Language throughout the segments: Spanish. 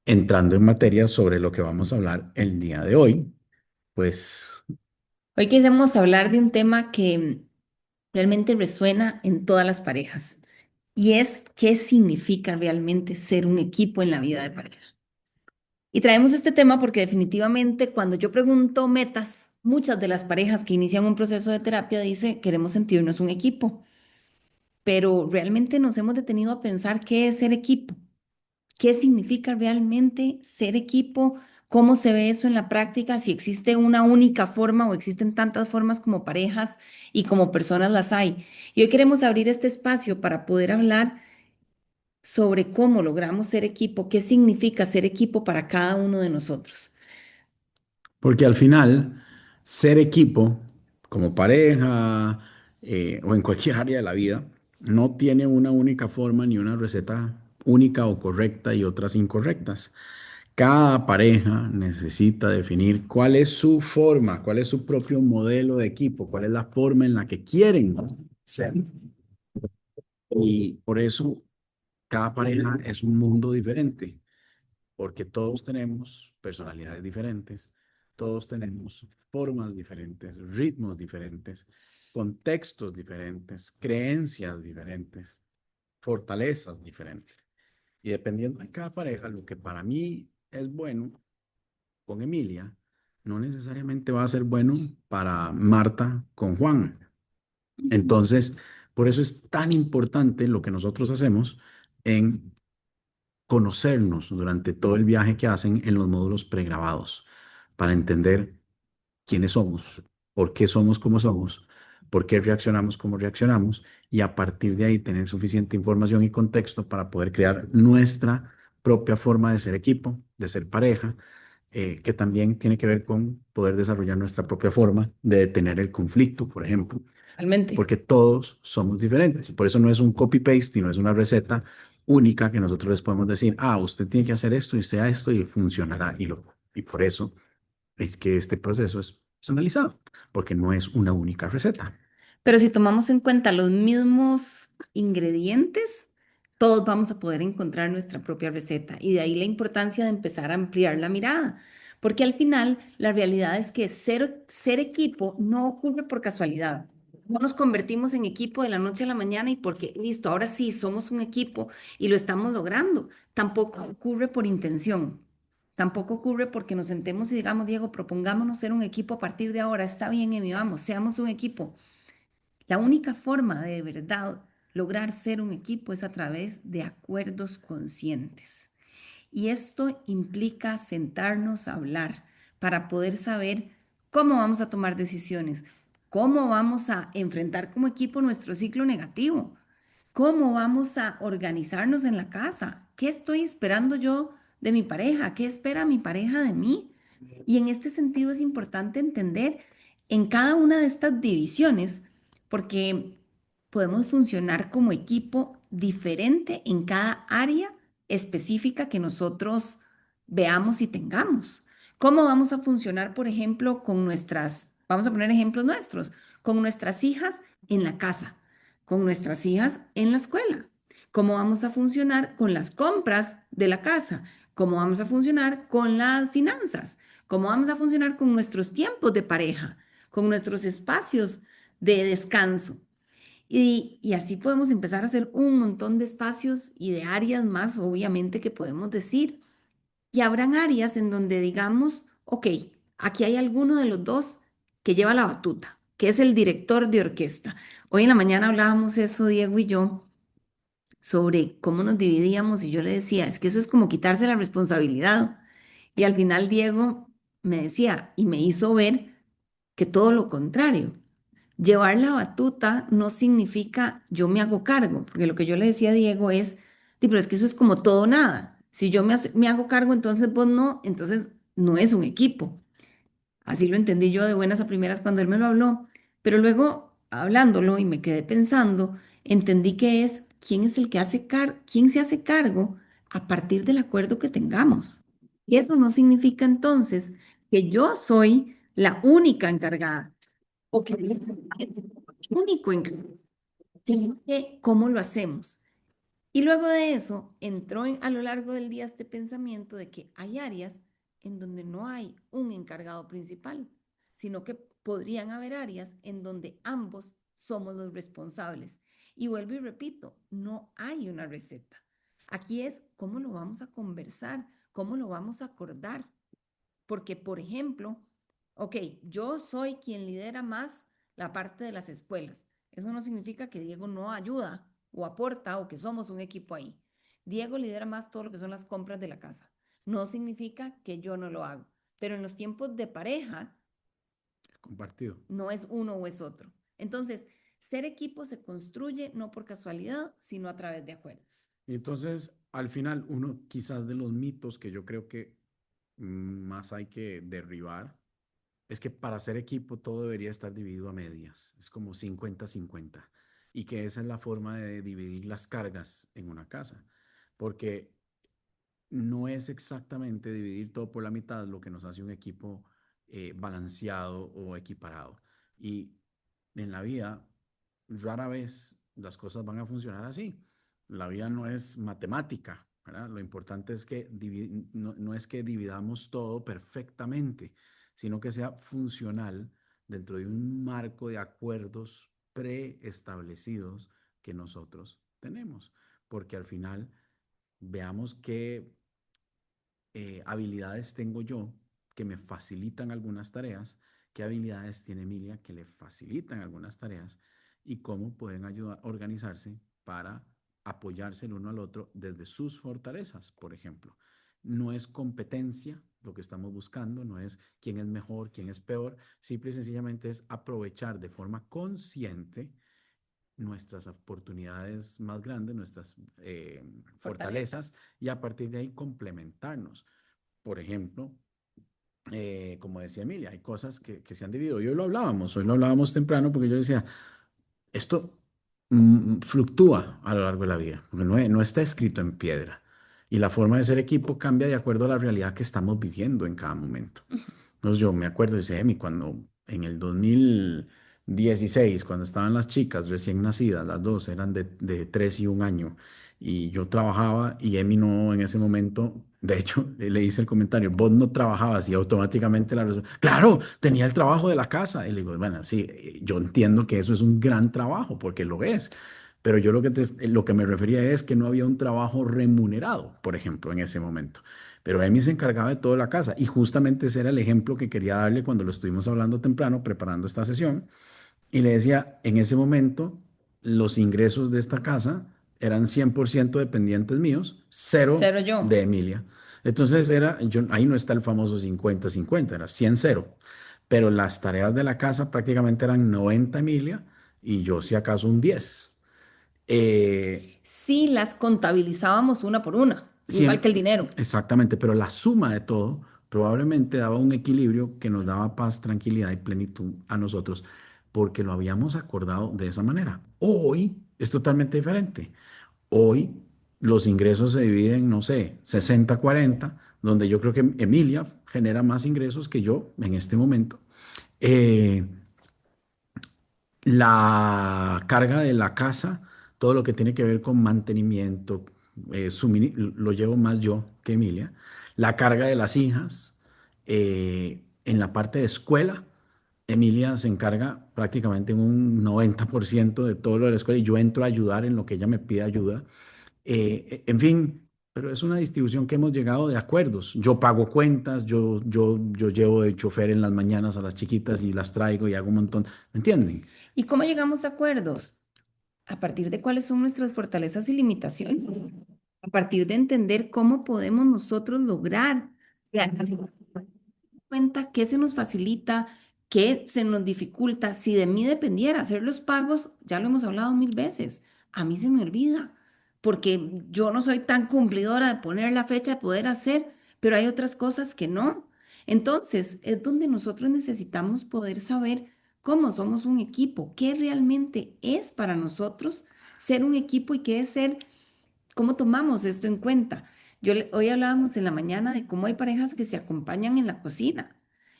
entrando en materia sobre lo que vamos a hablar el día de hoy, pues Hoy queremos hablar de un tema que realmente resuena en todas las parejas y es qué significa realmente ser un equipo en la vida de pareja. Y traemos este tema porque definitivamente cuando yo pregunto metas, muchas de las parejas que inician un proceso de terapia dicen queremos sentirnos un equipo, pero realmente nos hemos detenido a pensar qué es ser equipo. ¿Qué significa realmente ser equipo? ¿Cómo se ve eso en la práctica? Si existe una única forma o existen tantas formas como parejas y como personas las hay. Y hoy queremos abrir este espacio para poder hablar sobre cómo logramos ser equipo, qué significa ser equipo para cada uno de nosotros. porque al final ser equipo, como pareja o en cualquier área de la vida, no tiene una única forma ni una receta única o correcta y otras incorrectas. Cada pareja necesita definir cuál es su forma, cuál es su propio modelo de equipo, cuál es la forma en la que quieren ser. Y por eso cada pareja es un mundo diferente, porque todos tenemos personalidades diferentes, todos tenemos formas diferentes, ritmos diferentes, contextos diferentes, creencias diferentes, fortalezas diferentes. Y dependiendo de cada pareja, lo que para mí es bueno con Emilia, no necesariamente va a ser bueno para Marta con Juan. Entonces, por eso es tan importante lo que nosotros hacemos en conocernos durante todo el viaje que hacen en los módulos pregrabados, para entender quiénes somos, por qué somos como somos, por qué reaccionamos como reaccionamos, y a partir de ahí tener suficiente información y contexto para poder crear nuestra propia forma de ser equipo, de ser pareja, que también tiene que ver con poder desarrollar nuestra propia forma de detener el conflicto, por ejemplo, Realmente. porque todos somos diferentes. Por eso no es un copy-paste y no es una receta única que nosotros les podemos decir, ah, usted tiene que hacer esto y usted a esto y funcionará. Y por eso es que este proceso es personalizado, porque no es una única receta. Pero si tomamos en cuenta los mismos ingredientes, todos vamos a poder encontrar nuestra propia receta. Y de ahí la importancia de empezar a ampliar la mirada. Porque al final, la realidad es que ser equipo no ocurre por casualidad. No nos convertimos en equipo de la noche a la mañana y porque, listo, ahora sí, somos un equipo y lo estamos logrando. Tampoco ocurre por intención. Tampoco ocurre porque nos sentemos y digamos, Diego, propongámonos ser un equipo a partir de ahora. Está bien, Emi, vamos, seamos un equipo. La única forma de verdad lograr ser un equipo es a través de acuerdos conscientes. Y esto implica sentarnos a hablar para poder saber cómo vamos a tomar decisiones, cómo vamos a enfrentar como equipo nuestro ciclo negativo, cómo vamos a organizarnos en la casa, qué estoy esperando yo de mi pareja, qué espera mi pareja de mí. Y en este sentido es importante entender en cada una de estas divisiones, porque podemos funcionar como equipo diferente en cada área específica que nosotros veamos y tengamos. ¿Cómo vamos a funcionar, por ejemplo, con vamos a poner ejemplos nuestros, con nuestras hijas en la casa, con nuestras hijas en la escuela? ¿Cómo vamos a funcionar con las compras de la casa? ¿Cómo vamos a funcionar con las finanzas? ¿Cómo vamos a funcionar con nuestros tiempos de pareja, con nuestros espacios de descanso? Y así podemos empezar a hacer un montón de espacios y de áreas más, obviamente, que podemos decir. Y habrán áreas en donde digamos, ok, aquí hay alguno de los dos que lleva la batuta, que es el director de orquesta. Hoy en la mañana hablábamos eso, Diego y yo, sobre cómo nos dividíamos y yo le decía, es que eso es como quitarse la responsabilidad. Y al final Diego me decía y me hizo ver que todo lo contrario. Llevar la batuta no significa yo me hago cargo, porque lo que yo le decía a Diego es, "Di, pero es que eso es como todo o nada. Si yo me hago cargo, entonces vos no, entonces no es un equipo. Así lo entendí yo de buenas a primeras cuando él me lo habló, pero luego hablándolo y me quedé pensando, entendí que es quién es el que quién se hace cargo a partir del acuerdo que tengamos. Y eso no significa entonces que yo soy la única encargada o que es el único encargado, sino que cómo lo hacemos. Y luego de eso entró a lo largo del día este pensamiento de que hay áreas en donde no hay un encargado principal, sino que podrían haber áreas en donde ambos somos los responsables. Y vuelvo y repito, no hay una receta. Aquí es cómo lo vamos a conversar, cómo lo vamos a acordar. Porque, por ejemplo, ok, yo soy quien lidera más la parte de las escuelas. Eso no significa que Diego no ayuda o aporta o que somos un equipo ahí. Diego lidera más todo lo que son las compras de la casa. No significa que yo no lo hago. Pero en los tiempos de pareja, Compartido. no es uno o es otro. Entonces, ser equipo se construye no por casualidad, sino a través de acuerdos. Y entonces, al final, uno quizás de los mitos que yo creo que más hay que derribar es que para ser equipo todo debería estar dividido a medias. Es como 50-50. Y que esa es la forma de dividir las cargas en una casa. Porque no es exactamente dividir todo por la mitad lo que nos hace un equipo balanceado o equiparado. Y en la vida, rara vez las cosas van a funcionar así. La vida no es matemática, ¿verdad? Lo importante es que no es que dividamos todo perfectamente, sino que sea funcional dentro de un marco de acuerdos preestablecidos que nosotros tenemos. Porque al final veamos qué habilidades tengo yo que me facilitan algunas tareas, qué habilidades tiene Emilia que le facilitan algunas tareas y cómo pueden ayudar a organizarse para apoyarse el uno al otro desde sus fortalezas, por ejemplo. No es competencia lo que estamos buscando, no es quién es mejor, quién es peor, simple y sencillamente es aprovechar de forma consciente nuestras oportunidades más grandes, nuestras Fortalezas. fortalezas y a partir de ahí complementarnos. Por ejemplo, como decía Emilia, hay cosas que se han dividido. Hoy lo hablábamos temprano porque yo decía, esto fluctúa a lo largo de la vida, porque no está escrito en piedra. Y la forma de ser equipo cambia de acuerdo a la realidad que estamos viviendo en cada momento. Entonces yo me acuerdo, dice Emi, cuando en el 2016, cuando estaban las chicas recién nacidas, las dos eran de 3 y 1 año, y yo trabajaba y Emi no en ese momento, de hecho, le hice el comentario, vos no trabajabas y automáticamente la respuesta, claro, tenía el trabajo de la casa. Y le digo, bueno, sí, yo entiendo que eso es un gran trabajo, porque lo es. Pero yo lo que me refería es que no había un trabajo remunerado, por ejemplo, en ese momento. Pero Emi se encargaba de toda la casa y justamente ese era el ejemplo que quería darle cuando lo estuvimos hablando temprano, preparando esta sesión. Y le decía, en ese momento, los ingresos de esta casa eran 100% dependientes míos, cero Cero yo. de Emilia. Entonces ahí no está el famoso 50-50, era 100-0. Pero las tareas de la casa prácticamente eran 90 Emilia y yo si acaso un 10. Eh, Sí, las contabilizábamos una por una, igual que el dinero. Exactamente, pero la suma de todo probablemente daba un equilibrio que nos daba paz, tranquilidad y plenitud a nosotros, porque lo habíamos acordado de esa manera. Hoy es totalmente diferente. Hoy los ingresos se dividen, no sé, 60-40, donde yo creo que Emilia genera más ingresos que yo en este momento. Eh, la carga de la casa, todo lo que tiene que ver con mantenimiento, lo llevo más yo que Emilia. La carga de las hijas, en la parte de escuela, Emilia se encarga prácticamente en un 90% de todo lo de la escuela y yo entro a ayudar en lo que ella me pide ayuda. En fin, pero es una distribución que hemos llegado de acuerdos. Yo pago cuentas, yo llevo de chofer en las mañanas a las chiquitas y las traigo y hago un montón. ¿Me entienden? ¿Y cómo llegamos a acuerdos? A partir de cuáles son nuestras fortalezas y limitaciones. A partir de entender cómo podemos nosotros lograr cuenta qué se nos facilita, qué se nos dificulta. Si de mí dependiera hacer los pagos, ya lo hemos hablado 1000 veces, a mí se me olvida, porque yo no soy tan cumplidora de poner la fecha de poder hacer, pero hay otras cosas que no. Entonces, es donde nosotros necesitamos poder saber cómo somos un equipo, qué realmente es para nosotros ser un equipo y qué es ser. ¿Cómo tomamos esto en cuenta? Hoy hablábamos en la mañana de cómo hay parejas que se acompañan en la cocina.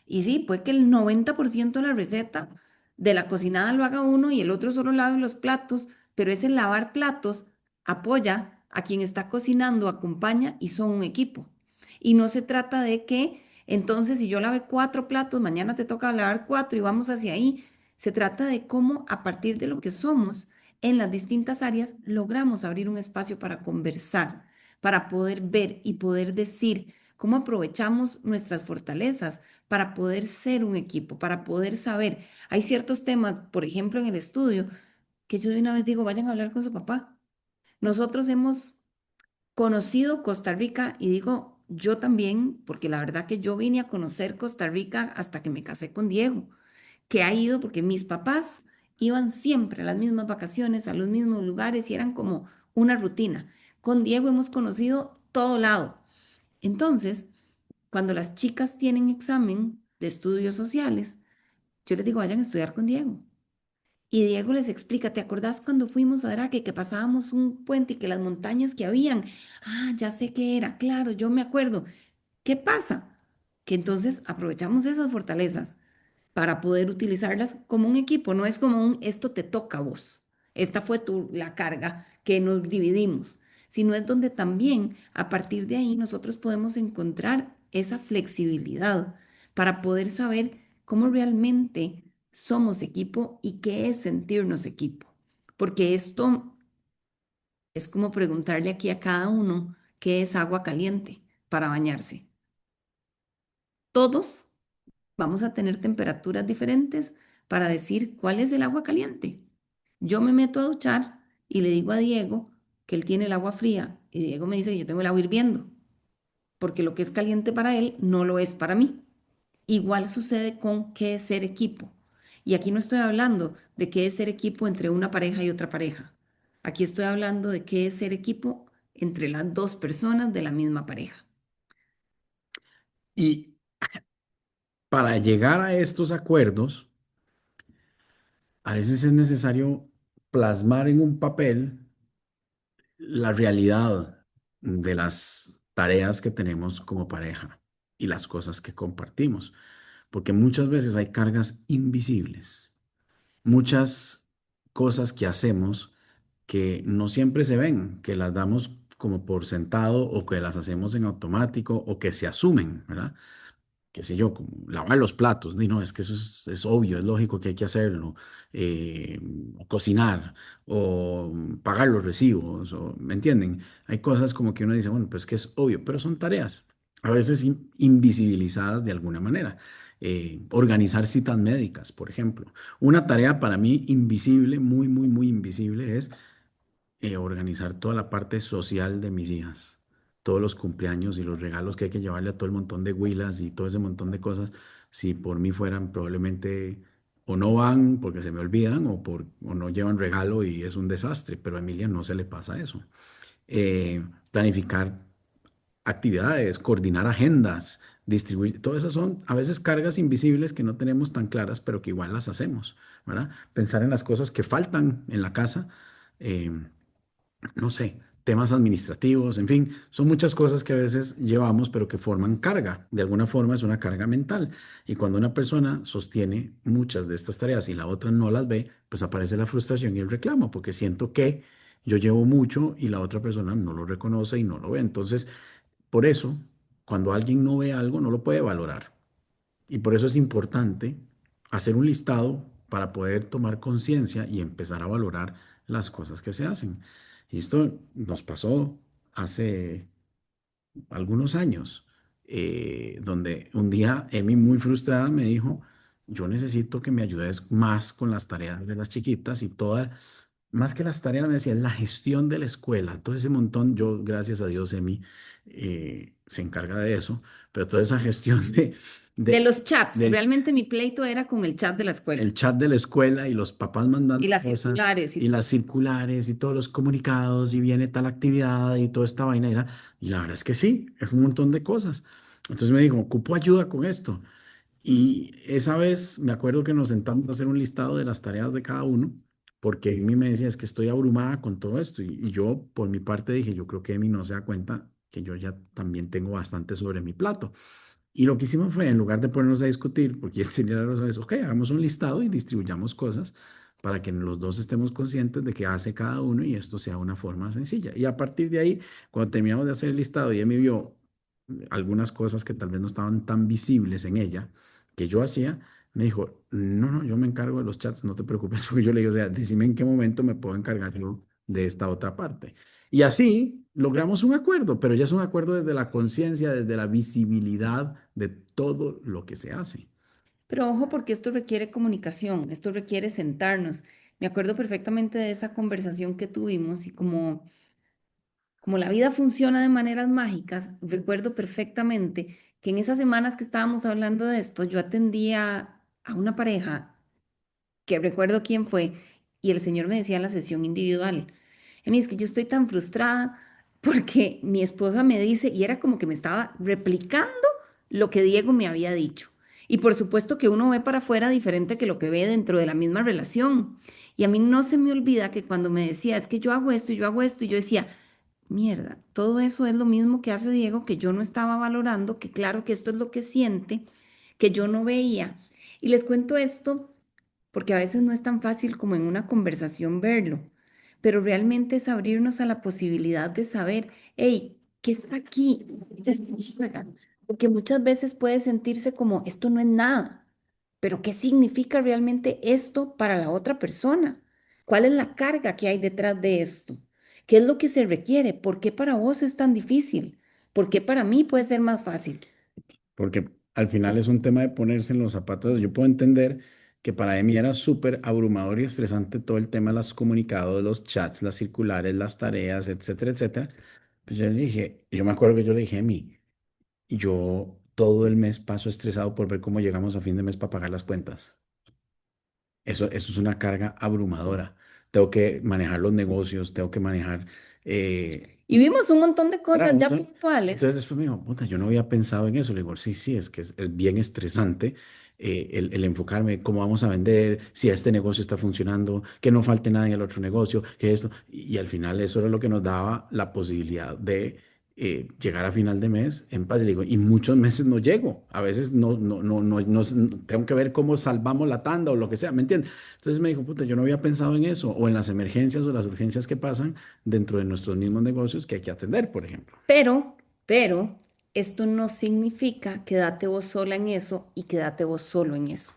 Y sí, puede que el 90% de la receta de la cocinada lo haga uno y el otro solo lave los platos, pero ese lavar platos apoya a quien está cocinando acompaña y son un equipo. Y no se trata de que entonces si yo lavé 4 platos, mañana te toca lavar 4 y vamos hacia ahí. Se trata de cómo a partir de lo que somos en las distintas áreas logramos abrir un espacio para conversar, para poder ver y poder decir cómo aprovechamos nuestras fortalezas para poder ser un equipo, para poder saber. Hay ciertos temas, por ejemplo, en el estudio, que yo de una vez digo, vayan a hablar con su papá. Nosotros hemos conocido Costa Rica y digo, yo también, porque la verdad que yo vine a conocer Costa Rica hasta que me casé con Diego, que ha ido porque mis papás iban siempre a las mismas vacaciones, a los mismos lugares y eran como una rutina. Con Diego hemos conocido todo lado. Entonces, cuando las chicas tienen examen de estudios sociales, yo les digo, vayan a estudiar con Diego. Y Diego les explica, ¿te acordás cuando fuimos a Draque que pasábamos un puente y que las montañas que habían? Ah, ya sé qué era, claro, yo me acuerdo. ¿Qué pasa? Que entonces aprovechamos esas fortalezas para poder utilizarlas como un equipo. No es como un esto te toca a vos. Esta fue la carga que nos dividimos, sino es donde también a partir de ahí nosotros podemos encontrar esa flexibilidad para poder saber cómo realmente somos equipo y qué es sentirnos equipo. Porque esto es como preguntarle aquí a cada uno qué es agua caliente para bañarse. Todos vamos a tener temperaturas diferentes para decir cuál es el agua caliente. Yo me meto a duchar y le digo a Diego que él tiene el agua fría y Diego me dice que yo tengo el agua hirviendo, porque lo que es caliente para él no lo es para mí. Igual sucede con qué es ser equipo. Y aquí no estoy hablando de qué es ser equipo entre una pareja y otra pareja. Aquí estoy hablando de qué es ser equipo entre las dos personas de la misma pareja. Y para llegar a estos acuerdos, a veces es necesario plasmar en un papel la realidad de las tareas que tenemos como pareja y las cosas que compartimos, porque muchas veces hay cargas invisibles, muchas cosas que hacemos que no siempre se ven, que las damos como por sentado o que las hacemos en automático o que se asumen, ¿verdad? Qué sé yo, como lavar los platos, y no, es que eso es obvio, es lógico que hay que hacerlo, o cocinar, o pagar los recibos, o, ¿me entienden? Hay cosas como que uno dice, bueno, pues que es obvio, pero son tareas, a veces invisibilizadas de alguna manera. Organizar citas médicas, por ejemplo. Una tarea para mí invisible, muy, muy, muy invisible, es organizar toda la parte social de mis hijas, todos los cumpleaños y los regalos que hay que llevarle a todo el montón de huilas y todo ese montón de cosas. Si por mí fueran, probablemente o no van porque se me olvidan o no llevan regalo y es un desastre, pero a Emilia no se le pasa eso. Planificar actividades, coordinar agendas, distribuir, todas esas son a veces cargas invisibles que no tenemos tan claras, pero que igual las hacemos, ¿verdad? Pensar en las cosas que faltan en la casa. eh, no sé, temas administrativos, en fin, son muchas cosas que a veces llevamos, pero que forman carga. De alguna forma es una carga mental. Y cuando una persona sostiene muchas de estas tareas y la otra no las ve, pues aparece la frustración y el reclamo, porque siento que yo llevo mucho y la otra persona no lo reconoce y no lo ve. Entonces, por eso, cuando alguien no ve algo, no lo puede valorar. Y por eso es importante hacer un listado para poder tomar conciencia y empezar a valorar las cosas que se hacen. Y esto nos pasó hace algunos años, donde un día Emi muy frustrada me dijo, yo necesito que me ayudes más con las tareas de las chiquitas y toda, más que las tareas, me decía, la gestión de la escuela, todo ese montón, yo gracias a Dios Emi se encarga de eso, pero toda esa gestión De de, los chats, del realmente mi pleito era con el chat de la el escuela chat de la escuela y los papás y mandando las cosas circulares y y las todo. circulares y todos los comunicados y viene tal actividad y toda esta vaina era, y la verdad es que sí, es un montón de cosas. Entonces me dijo, ocupo ayuda con esto. Y esa vez me acuerdo que nos sentamos a hacer un listado de las tareas de cada uno, porque Emi me decía, es que estoy abrumada con todo esto. Y yo, por mi parte, dije, yo creo que Emi no se da cuenta que yo ya también tengo bastante sobre mi plato. Y lo que hicimos fue, en lugar de ponernos a discutir, porque él tenía la razón, es, ok, hagamos un listado y distribuyamos cosas para que los dos estemos conscientes de qué hace cada uno y esto sea una forma sencilla. Y a partir de ahí, cuando terminamos de hacer el listado y ella me vio algunas cosas que tal vez no estaban tan visibles en ella, que yo hacía, me dijo, no, no, yo me encargo de los chats, no te preocupes, porque yo le digo, o sea, decime en qué momento me puedo encargar yo de esta otra parte. Y así logramos un acuerdo, pero ya es un acuerdo desde la conciencia, desde la visibilidad de todo lo que se hace. Pero ojo, porque esto requiere comunicación, esto requiere sentarnos. Me acuerdo perfectamente de esa conversación que tuvimos y como la vida funciona de maneras mágicas, recuerdo perfectamente que en esas semanas que estábamos hablando de esto, yo atendía a una pareja que recuerdo quién fue, y el señor me decía en la sesión individual, Emi, es que yo estoy tan frustrada porque mi esposa me dice, y era como que me estaba replicando lo que Diego me había dicho. Y por supuesto que uno ve para afuera diferente que lo que ve dentro de la misma relación. Y a mí no se me olvida que cuando me decía, es que yo hago esto y yo hago esto, y yo decía, mierda, todo eso es lo mismo que hace Diego, que yo no estaba valorando, que claro que esto es lo que siente, que yo no veía. Y les cuento esto porque a veces no es tan fácil como en una conversación verlo, pero realmente es abrirnos a la posibilidad de saber, hey, ¿qué está aquí? ¿Qué está afuera? Porque muchas veces puede sentirse como, esto no es nada, pero ¿qué significa realmente esto para la otra persona? ¿Cuál es la carga que hay detrás de esto? ¿Qué es lo que se requiere? ¿Por qué para vos es tan difícil? ¿Por qué para mí puede ser más fácil? Porque al final es un tema de ponerse en los zapatos. Yo puedo entender que para mí era súper abrumador y estresante todo el tema de los comunicados, los chats, las circulares, las tareas, etcétera, etcétera. Pues yo le dije, yo me acuerdo que yo le dije, Emi, yo todo el mes paso estresado por ver cómo llegamos a fin de mes para pagar las cuentas. Eso es una carga abrumadora. Tengo que manejar los negocios, tengo que manejar Y vimos un montón de claro, cosas ya entonces puntuales. después me dijo, puta, yo no había pensado en eso. Le digo, sí, sí, es que es bien estresante el enfocarme cómo vamos a vender, si este negocio está funcionando, que no falte nada en el otro negocio, que esto. Y al final eso era lo que nos daba la posibilidad de llegar a final de mes en paz. Le digo, y muchos meses no llego. A veces tengo que ver cómo salvamos la tanda o lo que sea, ¿me entiendes? Entonces me dijo, puta, yo no había pensado en eso, o en las emergencias o las urgencias que pasan dentro de nuestros mismos negocios que hay que atender, por ejemplo. Pero, esto no significa quédate vos sola en eso y quédate vos solo en eso.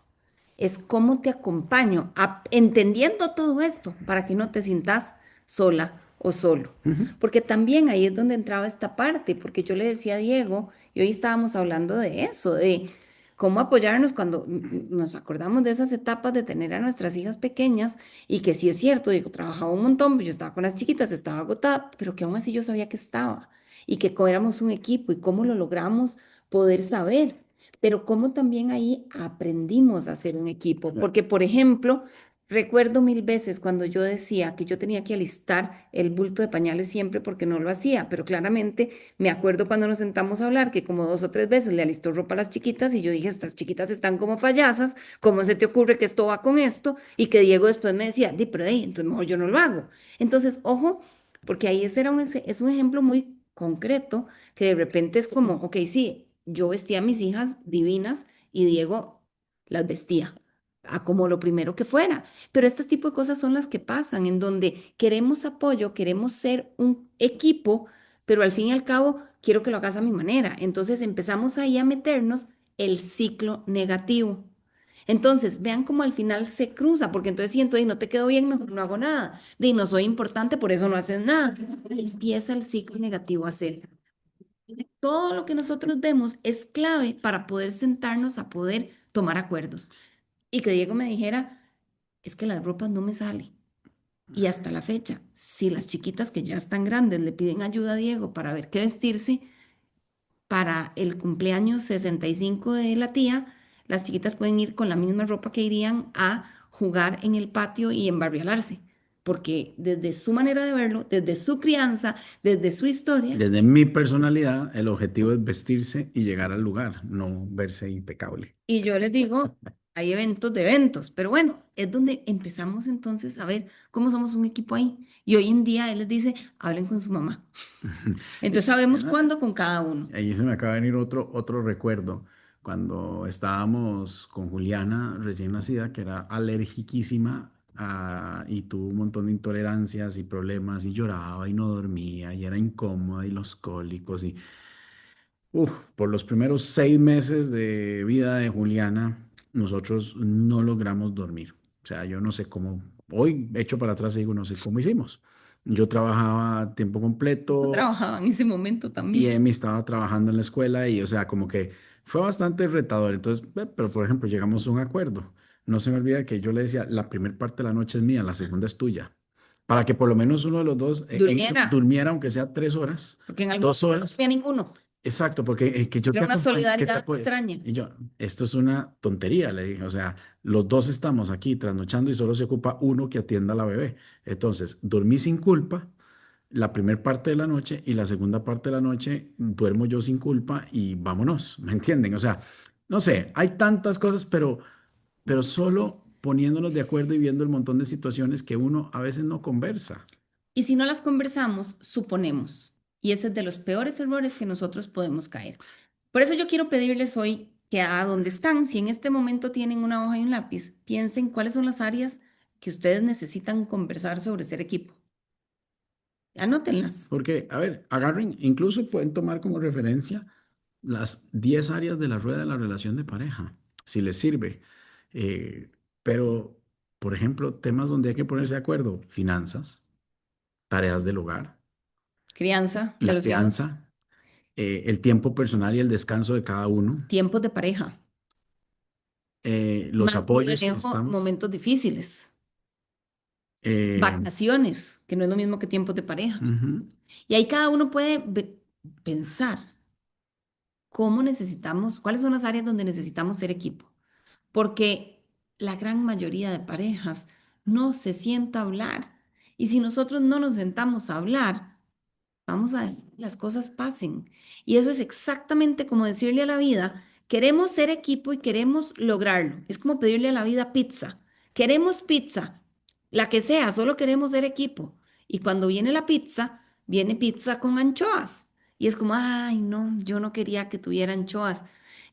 Es cómo te acompaño, entendiendo todo esto para que no te sientas sola o solo. Ujú. Porque también ahí es donde entraba esta parte, porque yo le decía a Diego, y hoy estábamos hablando de eso, de cómo apoyarnos cuando nos acordamos de esas etapas de tener a nuestras hijas pequeñas y que sí es cierto, Diego trabajaba un montón, pues yo estaba con las chiquitas, estaba agotada, pero que aún así yo sabía que estaba y que éramos un equipo y cómo lo logramos poder saber, pero cómo también ahí aprendimos a ser un equipo. Porque, por ejemplo, recuerdo mil veces cuando yo decía que yo tenía que alistar el bulto de pañales siempre porque no lo hacía, pero claramente me acuerdo cuando nos sentamos a hablar que como dos o tres veces le alistó ropa a las chiquitas y yo dije, estas chiquitas están como payasas, ¿cómo se te ocurre que esto va con esto? Y que Diego después me decía, di, pero entonces mejor yo no lo hago. Entonces, ojo, porque ahí ese era es un ejemplo muy concreto que de repente es como, ok, sí, yo vestía a mis hijas divinas y Diego las vestía a como lo primero que fuera. Pero este tipo de cosas son las que pasan, en donde queremos apoyo, queremos ser un equipo, pero al fin y al cabo quiero que lo hagas a mi manera. Entonces empezamos ahí a meternos el ciclo negativo. Entonces, vean cómo al final se cruza, porque entonces siento, y no te quedó bien, mejor no hago nada. Y no soy importante, por eso no haces nada. Empieza el ciclo negativo a ser. Todo lo que nosotros vemos es clave para poder sentarnos a poder tomar acuerdos. Y que Diego me dijera, es que las ropas no me salen. Y hasta la fecha, si las chiquitas que ya están grandes le piden ayuda a Diego para ver qué vestirse, para el cumpleaños 65 de la tía, las chiquitas pueden ir con la misma ropa que irían a jugar en el patio y embarrialarse. Porque desde su manera de verlo, desde su crianza, desde su historia, Desde mi personalidad, el objetivo es vestirse y llegar al lugar, no verse impecable. y yo les digo, hay eventos de eventos, pero bueno, es donde empezamos entonces a ver cómo somos un equipo ahí. Y hoy en día él les dice, hablen con su mamá. Y, Entonces sabemos ah, cuándo con cada uno. ahí se me acaba de venir otro recuerdo. Cuando estábamos con Juliana, recién nacida, que era alergiquísima y tuvo un montón de intolerancias y problemas y lloraba y no dormía y era incómoda y los cólicos y por los primeros 6 meses de vida de Juliana, nosotros no logramos dormir. O sea, yo no sé cómo, hoy echo para atrás y digo, no sé cómo hicimos. Yo trabajaba a tiempo Yo completo trabajaba en ese momento y también. Emi estaba trabajando en la escuela y, o sea, como que fue bastante retador. Entonces, pero por ejemplo, llegamos a un acuerdo. No se me olvida que yo le decía, la primera parte de la noche es mía, la segunda es tuya. Para que por lo menos uno de los dos Durmiera, durmiera, aunque sea 3 horas, porque en algún dos momento no horas. había ninguno. Exacto, porque que yo Era te una acompañe, que te solidaridad apoye. extraña. Y yo, esto es una tontería, le dije. O sea, los dos estamos aquí trasnochando y solo se ocupa uno que atienda a la bebé. Entonces, dormí sin culpa la primera parte de la noche y la segunda parte de la noche duermo yo sin culpa y vámonos, ¿me entienden? O sea, no sé, hay tantas cosas, pero solo poniéndonos de acuerdo y viendo el montón de situaciones que uno a veces no conversa. Y si no las conversamos, suponemos. Y ese es de los peores errores que nosotros podemos caer. Por eso yo quiero pedirles hoy que a donde están, si en este momento tienen una hoja y un lápiz, piensen cuáles son las áreas que ustedes necesitan conversar sobre ser equipo. Anótenlas. Porque, a ver, agarren, incluso pueden tomar como referencia las 10 áreas de la rueda de la relación de pareja, si les sirve. Pero, por ejemplo, temas donde hay que ponerse de acuerdo, finanzas, tareas del hogar, Crianza de la los hijos, crianza, el tiempo personal y el descanso de cada uno, tiempos de pareja, los apoyos que manejo estamos. momentos difíciles, eh, vacaciones, que no es lo mismo que tiempos de pareja. Ujú. Y ahí cada uno puede pensar cómo necesitamos, cuáles son las áreas donde necesitamos ser equipo. Porque la gran mayoría de parejas no se sienta a hablar. Y si nosotros no nos sentamos a hablar, vamos a dejar que las cosas pasen. Y eso es exactamente como decirle a la vida, queremos ser equipo y queremos lograrlo. Es como pedirle a la vida pizza. Queremos pizza, la que sea, solo queremos ser equipo. Y cuando viene pizza con anchoas. Y es como, ay, no, yo no quería que tuviera anchoas.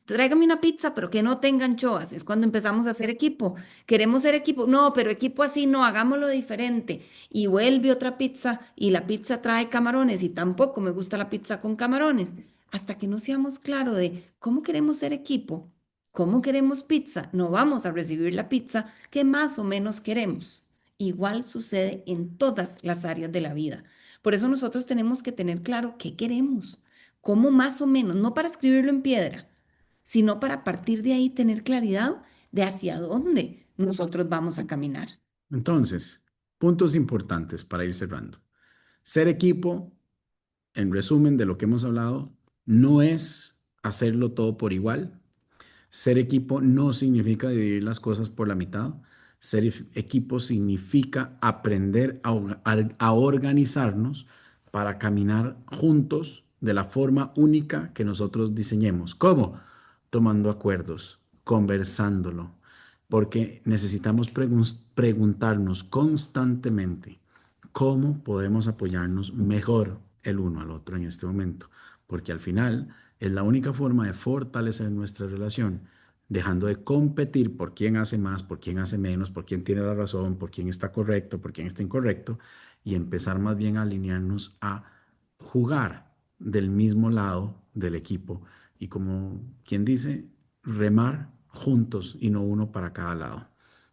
Tráigame una pizza, pero que no tenga anchoas. Es cuando empezamos a hacer equipo. Queremos ser equipo. No, pero equipo así no, hagámoslo diferente. Y vuelve otra pizza y la pizza trae camarones y tampoco me gusta la pizza con camarones. Hasta que no seamos claros de cómo queremos ser equipo, cómo queremos pizza, no vamos a recibir la pizza que más o menos queremos. Igual sucede en todas las áreas de la vida. Por eso nosotros tenemos que tener claro qué queremos, cómo más o menos, no para escribirlo en piedra, sino para partir de ahí tener claridad de hacia dónde nosotros vamos a caminar. Entonces, puntos importantes para ir cerrando. Ser equipo, en resumen de lo que hemos hablado, no es hacerlo todo por igual. Ser equipo no significa dividir las cosas por la mitad. Ser equipo significa aprender a organizarnos para caminar juntos de la forma única que nosotros diseñemos. ¿Cómo? Tomando acuerdos, conversándolo, porque necesitamos preguntarnos constantemente cómo podemos apoyarnos mejor el uno al otro en este momento, porque al final es la única forma de fortalecer nuestra relación, dejando de competir por quién hace más, por quién hace menos, por quién tiene la razón, por quién está correcto, por quién está incorrecto, y empezar más bien a alinearnos a jugar del mismo lado del equipo y como quien dice, remar juntos y no uno para cada lado.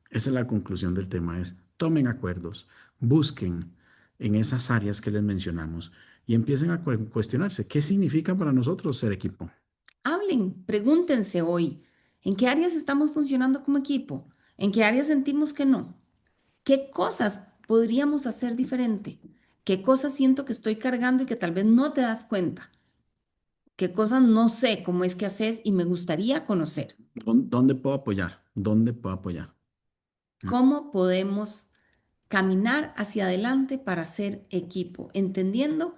Esa es la conclusión del tema, es tomen acuerdos, busquen en esas áreas que les mencionamos y empiecen a cuestionarse qué significa para nosotros ser equipo. Hablen, pregúntense hoy, ¿en qué áreas estamos funcionando como equipo? ¿En qué áreas sentimos que no? ¿Qué cosas podríamos hacer diferente? ¿Qué cosas siento que estoy cargando y que tal vez no te das cuenta? ¿Qué cosas no sé cómo es que haces y me gustaría conocer? ¿Dónde puedo apoyar? ¿Dónde puedo apoyar? Mm. ¿Cómo podemos caminar hacia adelante para ser equipo? Entendiendo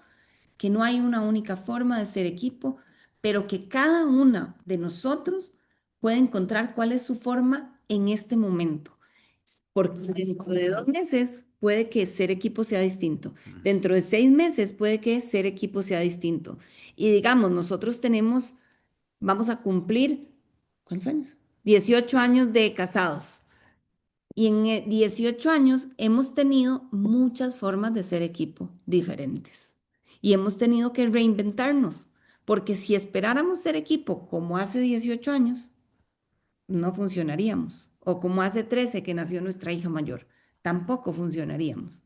que no hay una única forma de ser equipo, pero que cada una de nosotros puede encontrar cuál es su forma en este momento. Porque dentro de 2 meses puede que ser equipo sea distinto. Dentro de 6 meses puede que ser equipo sea distinto. Y digamos, nosotros tenemos, vamos a cumplir, ¿cuántos años? 18 años de casados. Y en 18 años hemos tenido muchas formas de ser equipo diferentes. Y hemos tenido que reinventarnos, porque si esperáramos ser equipo como hace 18 años, no funcionaríamos. O como hace 13 que nació nuestra hija mayor, tampoco funcionaríamos.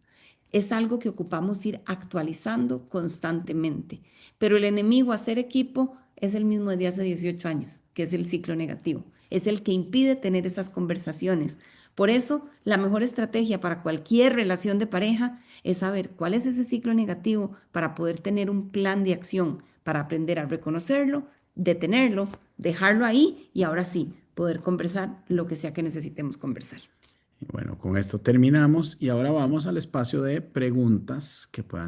Es algo que ocupamos ir actualizando constantemente. Pero el enemigo a ser equipo es el mismo de hace 18 años, que es el ciclo negativo. Es el que impide tener esas conversaciones. Por eso, la mejor estrategia para cualquier relación de pareja es saber cuál es ese ciclo negativo para poder tener un plan de acción, para aprender a reconocerlo, detenerlo, dejarlo ahí y ahora sí, poder conversar lo que sea que necesitemos conversar. Y bueno, con esto terminamos y ahora vamos al espacio de preguntas que puedan